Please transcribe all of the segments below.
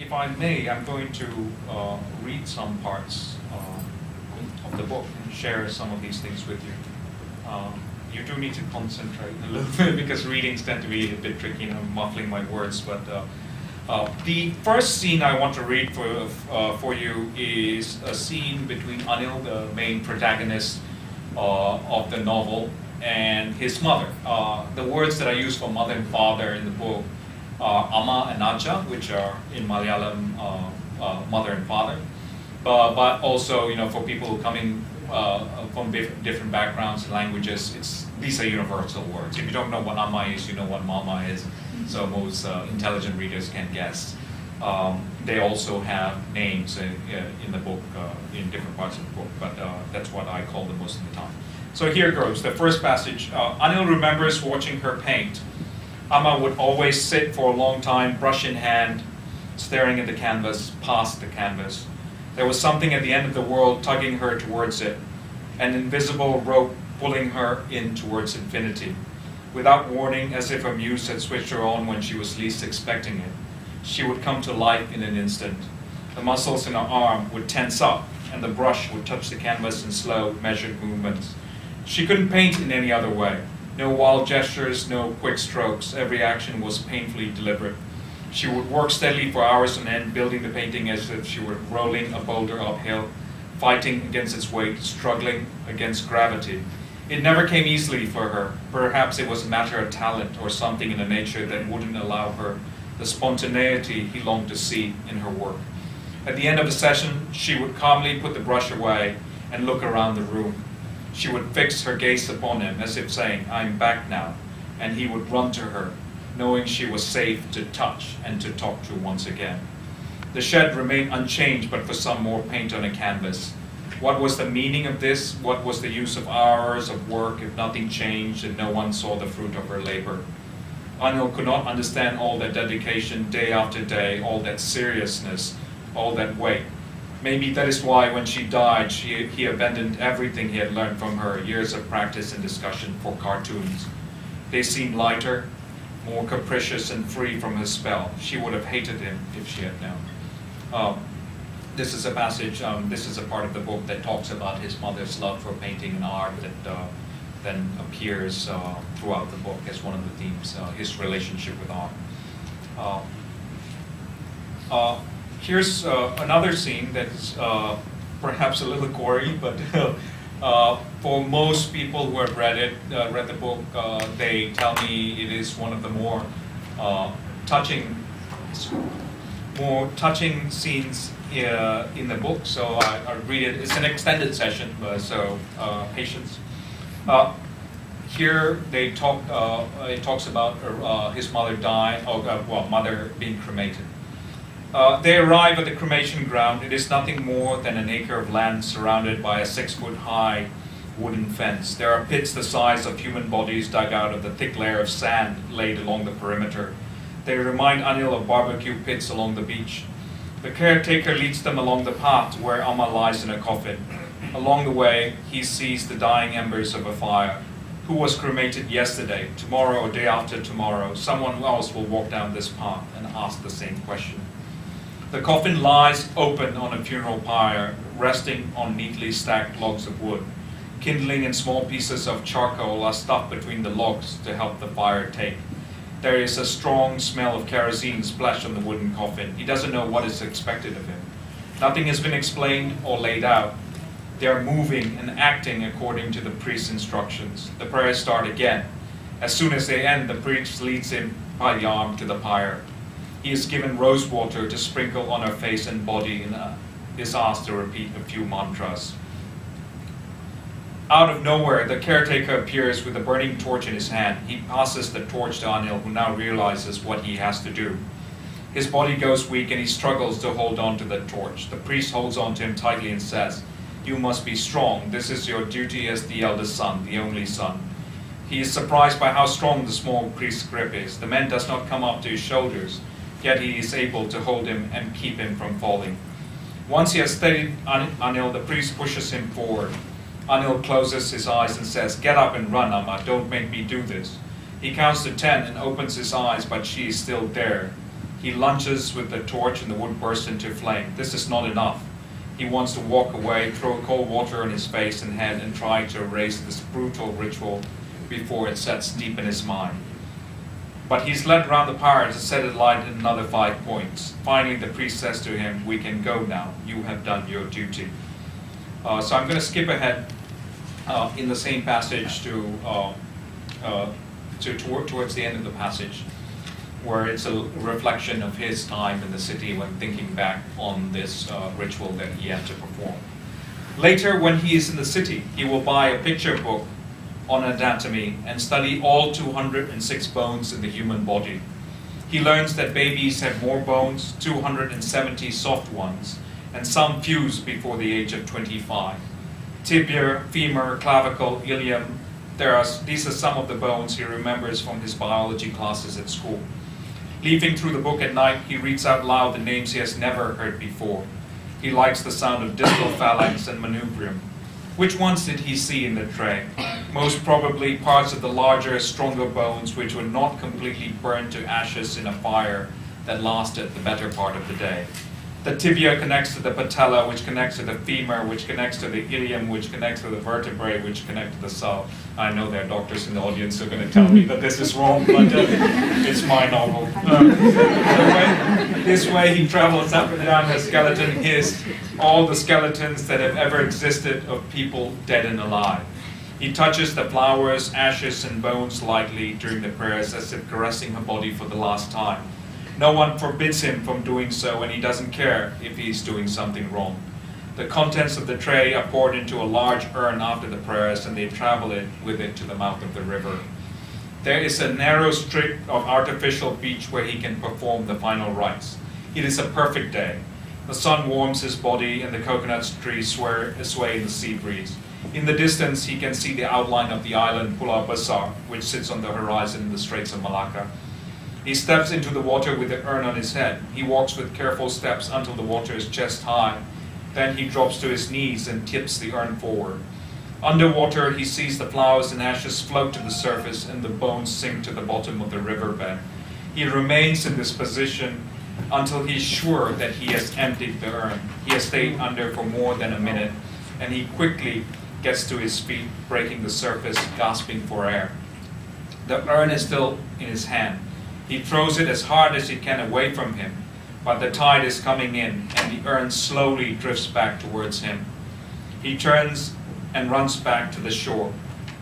if I may, I'm going to read some parts of the book and share some of these things with you. You do need to concentrate a little bit because readings tend to be a bit tricky and I'm muffling my words. But the first scene I want to read for you is a scene between Anil, the main protagonist of the novel, and his mother. The words that I use for mother and father in the book are Amma and Aja, which are in Malayalam mother and father. But also, for people coming from different backgrounds and languages, these are universal words. If you don't know what Amma is, you know what Mama is. So most intelligent readers can guess. They also have names in the book, in different parts of the book, but that's what I call them most of the time. So here goes, the first passage. Anil remembers watching her paint. Amma would always sit for a long time, brush in hand, staring at the canvas, past the canvas. There was something at the end of the world tugging her towards it, an invisible rope pulling her in towards infinity. Without warning, as if a muse had switched her on when she was least expecting it, she would come to life in an instant. The muscles in her arm would tense up, and the brush would touch the canvas in slow, measured movements. She couldn't paint in any other way. No wild gestures, no quick strokes. Every action was painfully deliberate. She would work steadily for hours on end, building the painting as if she were rolling a boulder uphill, fighting against its weight, struggling against gravity. It never came easily for her. Perhaps it was a matter of talent or something in her nature that wouldn't allow her the spontaneity he longed to see in her work. At the end of the session, she would calmly put the brush away and look around the room. She would fix her gaze upon him as if saying, "I'm back now," and he would run to her, knowing she was safe to touch and to talk to once again. The shed remained unchanged but for some more paint on a canvas. What was the meaning of this? What was the use of hours of work if nothing changed and no one saw the fruit of her labor? Anil could not understand all that dedication day after day, all that seriousness, all that weight. Maybe that is why when she died, he abandoned everything he had learned from her, years of practice and discussion for cartoons. They seemed lighter, more capricious and free from his spell. She would have hated him if she had known. This is a passage, this is a part of the book that talks about his mother's love for painting and art that then appears throughout the book as one of the themes, his relationship with art. Here's another scene that's perhaps a little gory, but for most people who have read the book, they tell me it is one of the more touching scenes in the book. So I read it. It's an extended session, so patience. Here it talks about his mother dying, mother being cremated. They arrive at the cremation ground. It is nothing more than an acre of land surrounded by a 6-foot-high wooden fence. There are pits the size of human bodies dug out of the thick layer of sand laid along the perimeter. They remind Anil of barbecue pits along the beach. The caretaker leads them along the path to where Amma lies in a coffin. Along the way, he sees the dying embers of a fire. Who was cremated yesterday, tomorrow, or day after tomorrow? Someone else will walk down this path and ask the same question. The coffin lies open on a funeral pyre, resting on neatly stacked logs of wood. Kindling and small pieces of charcoal are stuffed between the logs to help the fire take. There is a strong smell of kerosene splashed on the wooden coffin. He doesn't know what is expected of him. Nothing has been explained or laid out. They are moving and acting according to the priest's instructions. The prayers start again. As soon as they end, the priest leads him by the arm to the pyre. He is given rose water to sprinkle on her face and body and is asked to repeat a few mantras. Out of nowhere, the caretaker appears with a burning torch in his hand. He passes the torch to Anil, who now realizes what he has to do. His body goes weak and he struggles to hold on to the torch. The priest holds on to him tightly and says, "You must be strong. This is your duty as the eldest son, the only son." He is surprised by how strong the small priest's grip is. The man does not come up to his shoulders, yet he is able to hold him and keep him from falling. Once he has steadied Anil, the priest pushes him forward. Anil closes his eyes and says, "Get up and run, Amma. Don't make me do this." He counts to 10 and opens his eyes, but she is still there. He lunges with the torch and the wood bursts into flame. This is not enough. He wants to walk away, throw cold water on his face and head, and try to erase this brutal ritual before it sets deep in his mind. But he's led round the pyre to set it light in another 5 points. Finally, the priest says to him, "We can go now. You have done your duty." So I'm going to skip ahead in the same passage towards the end of the passage, where it's a reflection of his time in the city when thinking back on this ritual that he had to perform. Later, when he is in the city, he will buy a picture book on anatomy and study all 206 bones in the human body. He learns that babies have more bones, 270 soft ones, and some fuse before the age of 25. Tibia, femur, clavicle, ilium, these are some of the bones he remembers from his biology classes at school. Leafing through the book at night, he reads out loud the names he has never heard before. He likes the sound of distal phalanx and manubrium. Which ones did he see in the tray? Most probably parts of the larger, stronger bones which were not completely burned to ashes in a fire that lasted the better part of the day. The tibia connects to the patella, which connects to the femur, which connects to the ilium, which connects to the vertebrae, which connect to the skull. I know there are doctors in the audience who are going to tell me that this is wrong, but it's my novel. This way he travels up and down the skeleton his, all the skeletons that have ever existed of people dead and alive. He touches the flowers, ashes, and bones lightly during the prayers as if caressing her body for the last time. No one forbids him from doing so, and he doesn't care if he's doing something wrong. The contents of the tray are poured into a large urn after the prayers, and they travel with it to the mouth of the river. There is a narrow strip of artificial beach where he can perform the final rites. It is a perfect day. The sun warms his body, and the coconut trees sway in the sea breeze. In the distance, he can see the outline of the island Pulau Besar, which sits on the horizon in the Straits of Malacca. He steps into the water with the urn on his head. He walks with careful steps until the water is chest high. Then he drops to his knees and tips the urn forward. Underwater, he sees the flowers and ashes float to the surface and the bones sink to the bottom of the riverbed. He remains in this position until he's sure that he has emptied the urn. He has stayed under for more than a minute, and he quickly gets to his feet, breaking the surface, gasping for air. The urn is still in his hand. He throws it as hard as he can away from him, but the tide is coming in, and the urn slowly drifts back towards him. He turns and runs back to the shore.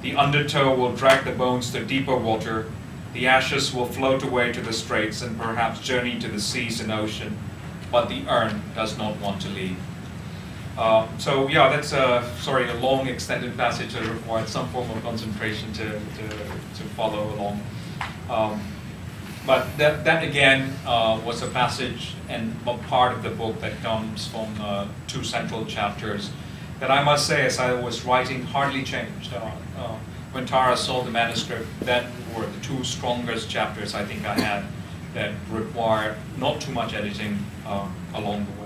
The undertow will drag the bones to deeper water. The ashes will float away to the straits and perhaps journey to the seas and ocean, but the urn does not want to leave. So yeah, that's a long extended passage that required some form of concentration to follow along. But that again was a passage and a part of the book that comes from 2 central chapters that I must say, as I was writing, hardly changed. When Tara saw the manuscript, that were the 2 strongest chapters I think I had that required not too much editing along the way.